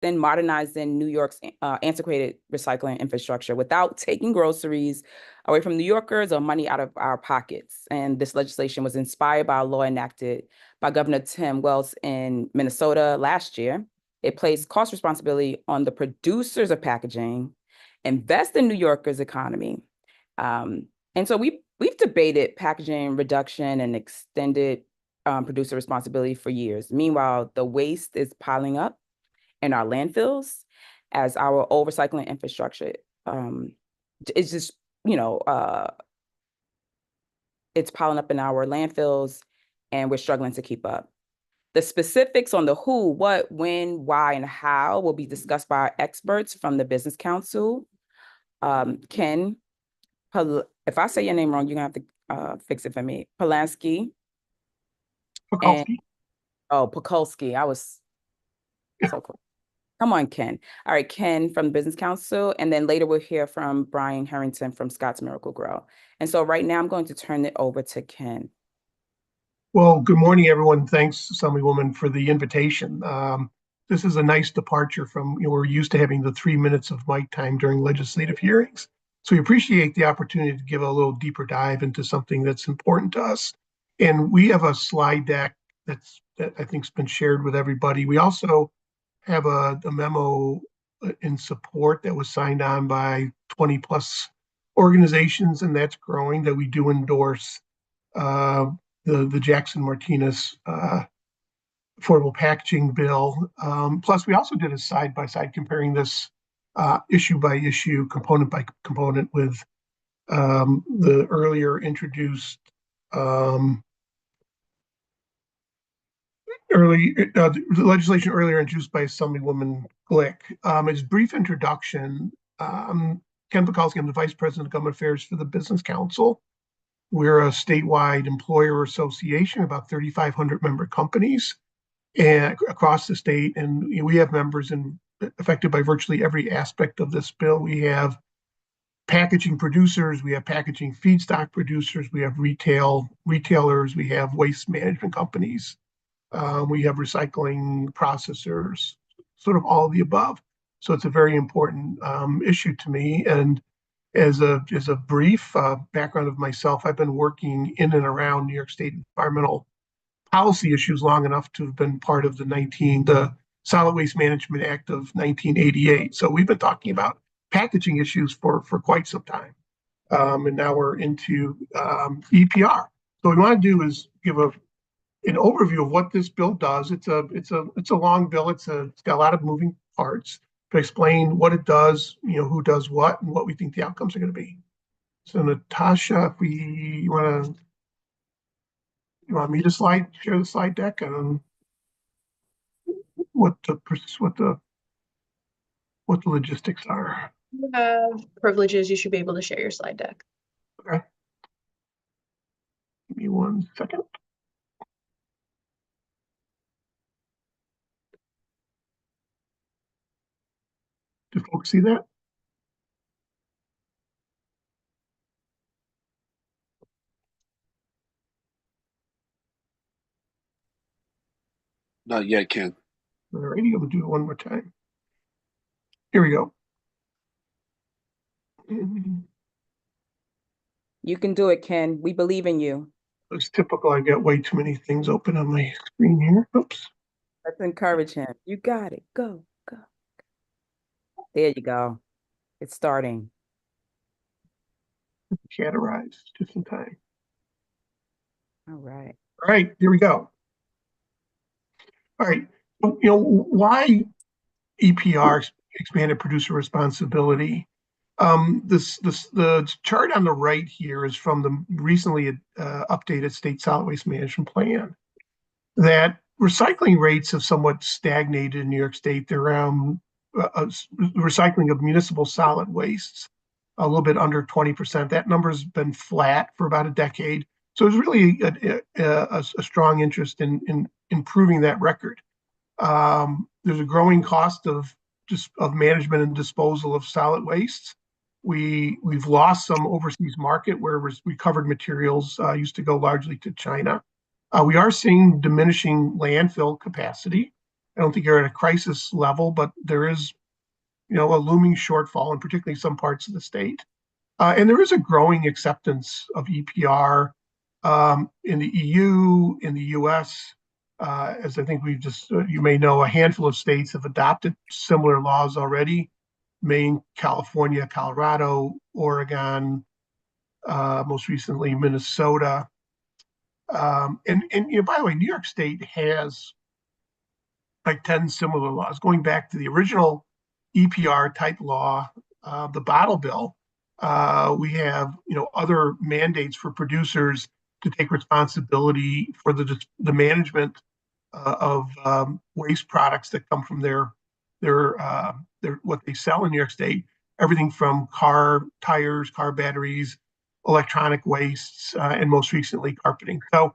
in modernizing New York's antiquated recycling infrastructure without taking groceries away from New Yorkers or money out of our pockets. And this legislation was inspired by a law enacted by Governor Tim Wells in Minnesota last year. It placed cost responsibility on the producers of packaging, invest in New Yorkers' economy. And so we've debated packaging reduction and extended producer responsibility for years. Meanwhile, the waste is piling up in our landfills as our old recycling infrastructure is just, it's piling up in our landfills and we're struggling to keep up. The specifics on the who, what, when, why, and how will be discussed by our experts from the Business Council. Ken, if I say your name wrong, you're gonna have to fix it for me. Polanski. Pekulski. Pekulski. I was so close. Come on, Ken. All right, Ken from the Business Council, and then later we'll hear from Brian Harrington from Scott's Miracle Grow. And so right now I'm going to turn it over to Ken. Well, good morning, everyone. Thanks, Assemblywoman, for the invitation. This is a nice departure from, we're used to having the 3 minutes of mic time during legislative hearings. So we appreciate the opportunity to give a little deeper dive into something that's important to us. And we have a slide deck that I think's been shared with everybody. We also have a memo in support that was signed on by 20 plus organizations, and that's growing, that we do endorse the Jackson Martinez affordable packaging bill. Plus, we also did a side-by-side comparing this issue by issue, component by component with the earlier introduced the legislation earlier introduced by Assemblywoman Glick. As brief introduction, Ken Pekulski, I'm the Vice President of Government Affairs for the Business Council. We're a statewide employer association, about 3,500 member companies and across the state. And we have members affected by virtually every aspect of this bill. We have packaging producers, we have packaging feedstock producers, we have retailers, we have waste management companies, we have recycling processors, sort of all of the above. So it's a very important issue to me. And as a brief background of myself, I've been working in and around New York State environmental policy issues long enough to have been part of the Solid Waste Management Act of 1988. So we've been talking about packaging issues for quite some time. And now we're into EPR. So what we want to do is give an overview of what this bill does. It's a long bill. It's got a lot of moving parts to explain what it does, who does what, and what we think the outcomes are going to be. So Natasha, if you want me to share the slide deck and what the logistics are. You have privileges. You should be able to share your slide deck. Okay. Give me 1 second. Do folks see that? Not yet, Ken. All righty, I'm going to do it one more time. Here we go. You can do it, Ken. We believe in you. It's typical. I got way too many things open on my screen here. Oops. Let's encourage him. You got it. Go, go. There you go. It's starting. Chat arrives just in time. All right. All right, here we go. All right. Why EPR, expanded producer responsibility? The chart on the right here is from the recently updated state solid waste management plan. That recycling rates have somewhat stagnated in New York State. They're around recycling of municipal solid wastes, a little bit under 20%. That number's been flat for about a decade. So there's really a strong interest in improving that record. There's a growing cost of management and disposal of solid wastes. We've lost some overseas market where recovered materials used to go largely to China. We are seeing diminishing landfill capacity I don't think you're at a crisis level, but there is, a looming shortfall in particularly some parts of the state. And there is a growing acceptance of EPR in the EU, in the US. As I think you may know, a handful of states have adopted similar laws already. Maine, California, Colorado, Oregon, most recently Minnesota. And by the way, New York State has like 10 similar laws going back to the original EPR type law, the bottle bill. We have, other mandates for producers to take responsibility for the management of waste products that come from their what they sell in New York State. Everything from car tires, car batteries, electronic wastes, and most recently carpeting. So